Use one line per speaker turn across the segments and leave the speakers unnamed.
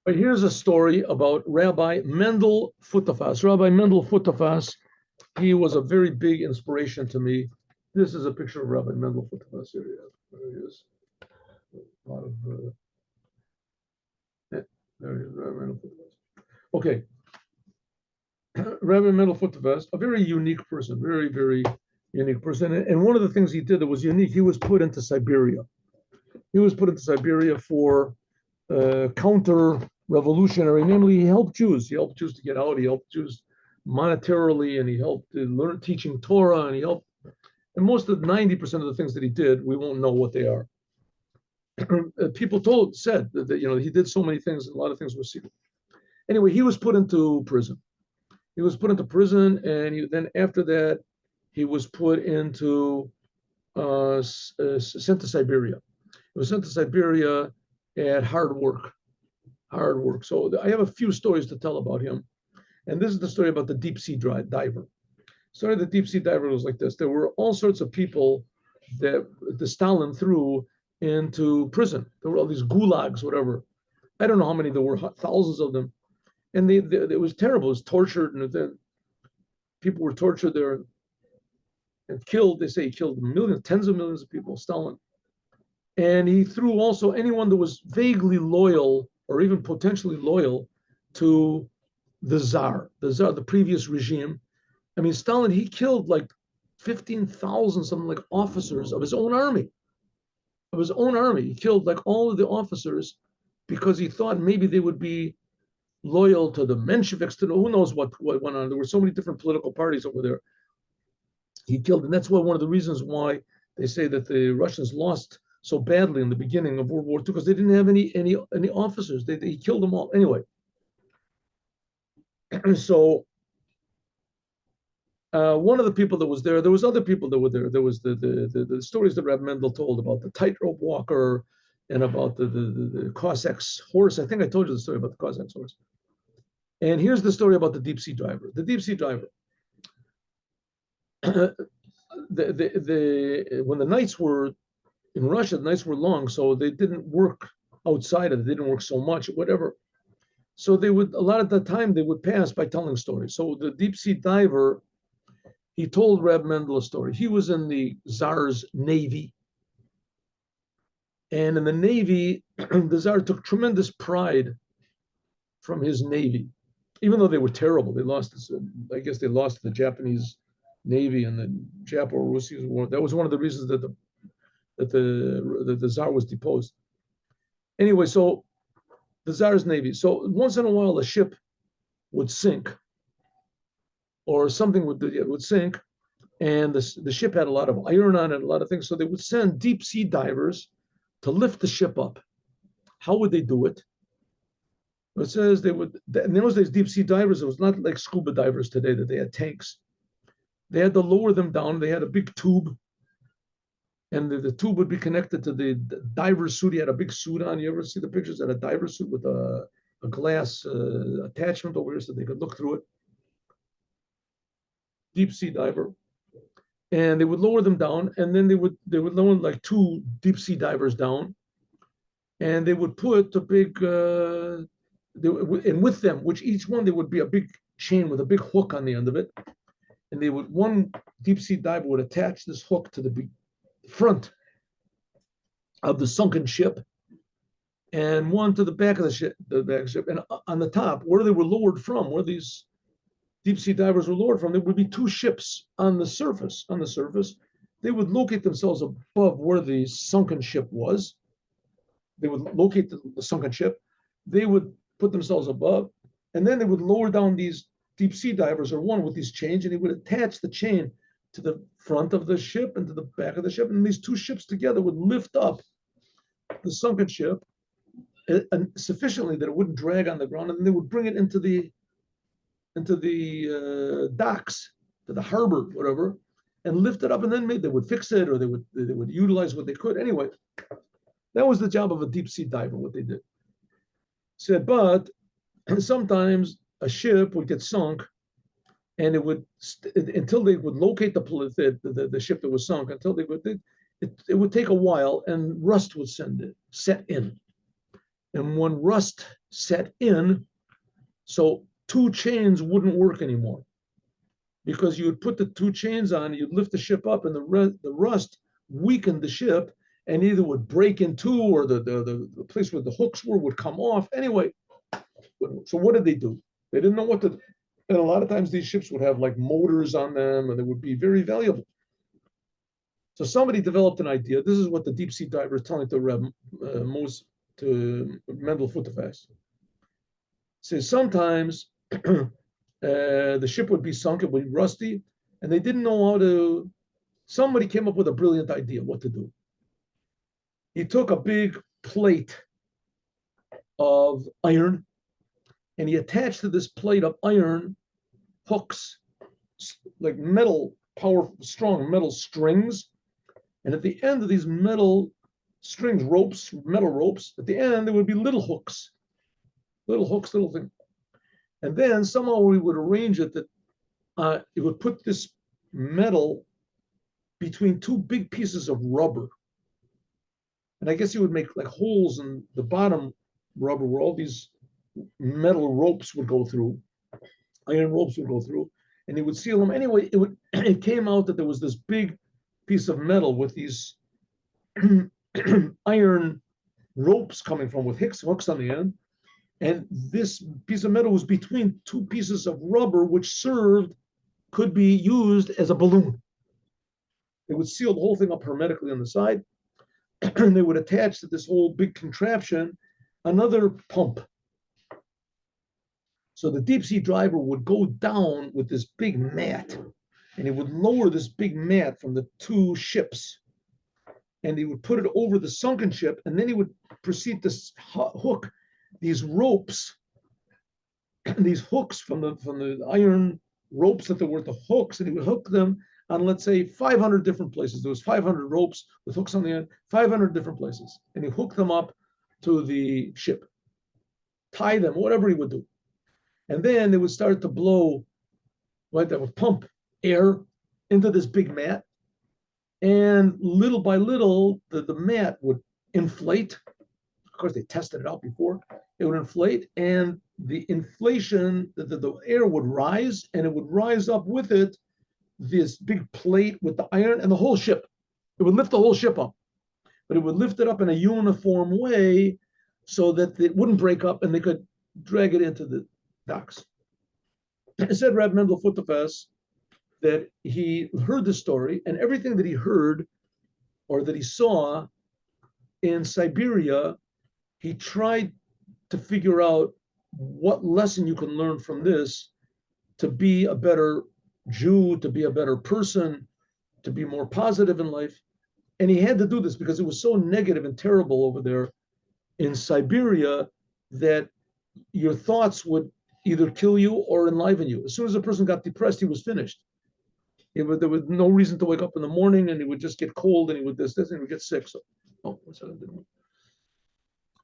But here's a story about Rabbi Mendel Futerfas. Rabbi Mendel Futerfas, he was a very big inspiration to me. This is a picture of Rabbi Mendel Futerfas. Here he is. A lot of, there he is, Rabbi Mendel Futerfas. Okay. Rabbi Mendel Futerfas, a very unique person, very, very unique person. And one of the things he did that was unique, he was put into Siberia. He was put into Siberia for counter-revolutionary, namely he helped Jews. He helped Jews to get out. He helped Jews monetarily, and he helped learn teaching Torah, and he helped. And most of 90% of the things that he did, we won't know what they are. People said that he did so many things, and a lot of things were secret. Anyway, he was put into prison. He was put into prison, and then after that, he was put into sent to Siberia. He was sent to Siberia at hard work. So I have a few stories to tell about him. And this is the story about the deep sea diver. The story of the deep sea diver was like this. There were all sorts of people that the Stalin threw into prison. There were all these gulags, whatever. I don't know how many there were, thousands of them. And it was terrible. It was tortured, and then people were tortured there and killed. They say he killed millions, tens of millions of people, Stalin. And he threw also anyone that was vaguely loyal or even potentially loyal to the Tsar, the previous regime. I mean, Stalin, he killed like 15,000 something like officers of his own army. He killed like all of the officers because he thought maybe they would be loyal to the Mensheviks, to who knows what went on. There were so many different political parties over there. He killed, and that's one of the reasons why they say that the Russians lost so badly in the beginning of World War II, because they didn't have any officers. He killed them all anyway. So one of the people that was there was other people that were there. There was the stories that Reb Mendel told about the tightrope walker and about the Cossack's horse. I think I told you the story about the Cossack's horse. And here's the story about the deep sea diver. The deep sea diver. When the nights were in Russia, the nights were long, so they didn't work outside of it. They didn't work so much, whatever. So a lot of the time, they would pass by telling stories. So the deep sea diver, he told Reb Mendel a story. He was in the Tsar's Navy. And in the Navy, the Tsar took tremendous pride from his Navy, even though they were terrible. They lost I guess they lost the Japanese Navy in the Japo-Russian War. That was one of the reasons that the Tsar was deposed. Anyway, so the Tsar's Navy. So once in a while, a ship would sink, or something would sink, and the ship had a lot of iron on it, a lot of things. So they would send deep sea divers to lift the ship up. How would they do it? It says they would, in those days, deep sea divers, it was not like scuba divers today that they had tanks. They had to lower them down. They had a big tube, and the tube would be connected to the diver's suit. He had a big suit on. You ever see the pictures of a diver suit with a glass attachment over here so they could look through it? Deep sea diver. And they would lower them down, and then they would lower like two deep sea divers down, and they would put a big and with them, which each one there would be a big chain with a big hook on the end of it, and one deep sea diver would attach this hook to the big front of the sunken ship, and one to the back of the ship, and on the top, where they were lowered from, where these deep sea divers were lowered from, there would be two ships on the surface. They would locate themselves above where the sunken ship was. They would locate the sunken ship. They would put themselves above, and then they would lower down these deep sea divers, or one with these chains, and they would attach the chain to the front of the ship and to the back of the ship, and these two ships together would lift up the sunken ship sufficiently that it wouldn't drag on the ground, and then they would bring it into the docks, to the harbor, whatever, and lift it up, and then they would fix it, or they would utilize what they could. Anyway, that was the job of a deep sea diver, what they did. Said, but sometimes a ship would get sunk, and it would until they would locate the ship that was sunk, until it would take a while, and rust would set in. And when rust set in, so two chains wouldn't work anymore, because you would put the two chains on, you'd lift the ship up, and the rust weakened the ship, and either would break in two, or the place where the hooks were would come off. Anyway, so what did they do? They didn't know what to. And a lot of times these ships would have like motors on them, and they would be very valuable. So somebody developed an idea. This is what the deep sea diver is telling to Reb to Mendel Futterfass. Says sometimes the ship would be sunk, it would be rusty, and they didn't know how to. Somebody came up with a brilliant idea what to do. He took a big plate of iron, and he attached to this plate of iron hooks, like metal, powerful, strong metal strings. And at the end of these metal strings, ropes, metal ropes, at the end, there would be little hooks, little thing. And then somehow we would arrange it that it would put this metal between two big pieces of rubber. And I guess he would make like holes in the bottom rubber where all these metal ropes would go through, iron ropes would go through, and he would seal them. Anyway, it came out that there was this big piece of metal with these iron ropes coming from, with hooks on the end. And this piece of metal was between two pieces of rubber, which could be used as a balloon. They would seal the whole thing up hermetically on the side, and they would attach to this whole big contraption another pump. So the deep sea diver would go down with this big mat, and he would lower this big mat from the two ships, and he would put it over the sunken ship, and then he would proceed to hook these ropes, these hooks from the iron ropes that were the hooks, and he would hook them on, let's say, 500 different places. There was 500 ropes with hooks on the end, 500 different places, and he hooked them up to the ship, tie them, whatever he would do. And then they would start to blow, like that would pump air into this big mat. And little by little, the mat would inflate. Of course, they tested it out before. It would inflate, and the inflation, the air would rise, and it would rise up with it this big plate with the iron and the whole ship. It would lift the whole ship up, but it would lift it up in a uniform way so that it wouldn't break up, and they could drag it into the docks. It said Reb Mendel Futterfass that he heard the story, and everything that he heard or that he saw in Siberia, he tried to figure out what lesson you can learn from this to be a better Jew, to be a better person, to be more positive in life. And he had to do this because it was so negative and terrible over there in Siberia that your thoughts would either kill you or enliven you. As soon as a person got depressed, he was finished. There was no reason to wake up in the morning, and he would just get cold, and he would this, and he would get sick. So,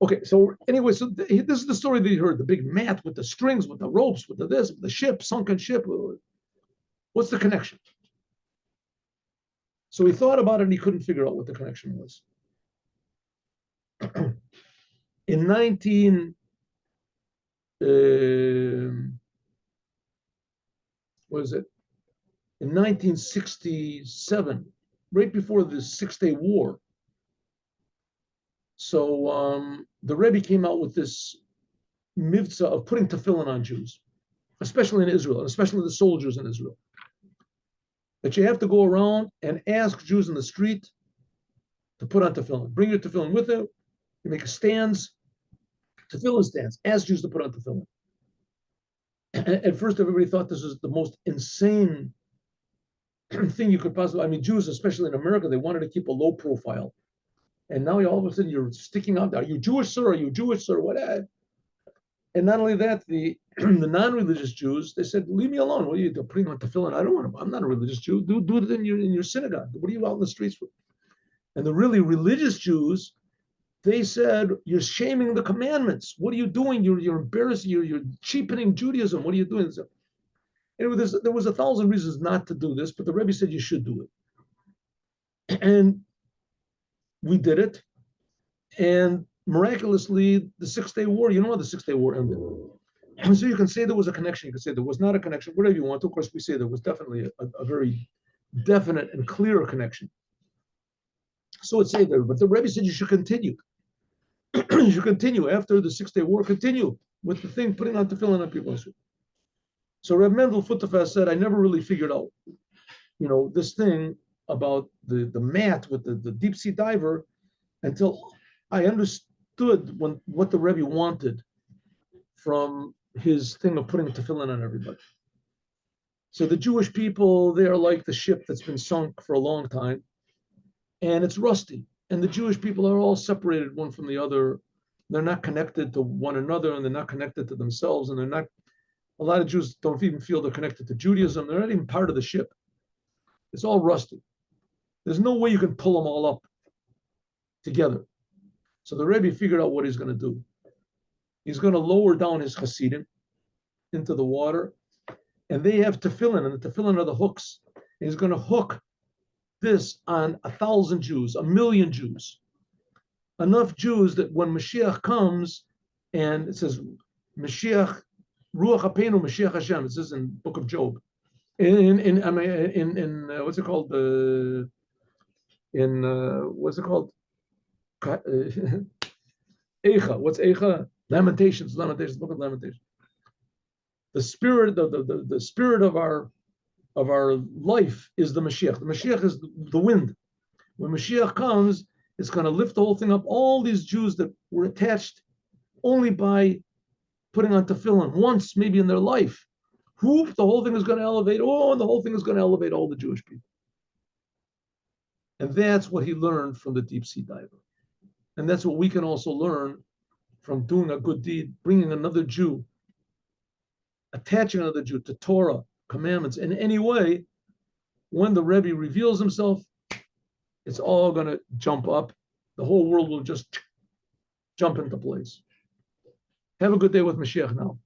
okay. So anyway, so this is the story that he heard: the big mat with the strings, with the ropes, with the ship, sunken ship. What's the connection? So he thought about it, and he couldn't figure out what the connection was. In 1967, right before the 6-Day War. So the Rebbe came out with this mitzvah of putting tefillin on Jews, especially in Israel, and especially the soldiers in Israel. That you have to go around and ask Jews in the street to put on tefillin. Bring your tefillin with you. You make stands, tefillin stands. Ask Jews to put on tefillin. At first, everybody thought this was the most insane thing you could possibly. I mean, Jews, especially in America, they wanted to keep a low profile. And now all of a sudden you're sticking out. Are you Jewish, sir? Are you Jewish, sir? What? And not only that, the non-religious Jews, they said, "Leave me alone. What are you putting on tefillin? I don't want to. I'm not a religious Jew. Do it in your synagogue. What are you out in the streets with?" And the really religious Jews, they said, "You're shaming the commandments. What are you doing? You're embarrassing. You're cheapening Judaism. What are you doing?" So, anyway, there was 1,000 reasons not to do this, but the Rebbe said you should do it. And we did it. And miraculously, the 6-Day War, you know how the 6-Day War ended. And so you can say there was a connection. You can say there was not a connection, whatever you want. Of course, we say there was definitely a very definite and clear connection. So it's say there, but the Rebbe said you should continue. You should continue after the 6-Day War, continue with the thing, putting on tefillin on people. So Reb Mendel Futerfas said, I never really figured out, this thing about the mat with the deep sea diver until I understood what the Rebbe wanted from his thing of putting tefillin on everybody. So the Jewish people, they are like the ship that's been sunk for a long time, and it's rusty. And the Jewish people are all separated one from the other. They're not connected to one another, and they're not connected to themselves, and they're not. A lot of Jews don't even feel they're connected to Judaism. They're not even part of the ship. It's all rusty. There's no way you can pull them all up together. So the Rebbe figured out what he's going to do. He's going to lower down his Chassidim into the water, and they have tefillin, and the tefillin are the hooks. And he's going to hook this on 1,000 Jews, 1,000,000 Jews. Enough Jews that when Mashiach comes, and it says, Mashiach, Ruach HaPeinu, Mashiach Hashem, it says in the book of Job. In what's it called? What's it called? Eicha. What's Eicha? Lamentations, book of Lamentations. The spirit, the spirit of our life is the Mashiach. The Mashiach is the wind. When Mashiach comes, it's going to lift the whole thing up. All these Jews that were attached only by putting on tefillin once, maybe in their life, the whole thing is going to elevate. And the whole thing is going to elevate all the Jewish people. And that's what he learned from the deep sea diver. And that's what we can also learn from doing a good deed, bringing another Jew, attaching another Jew to Torah, commandments in any way. When the Rebbe reveals himself, it's all going to jump up. The whole world will just jump into place. Have a good day with Mashiach now.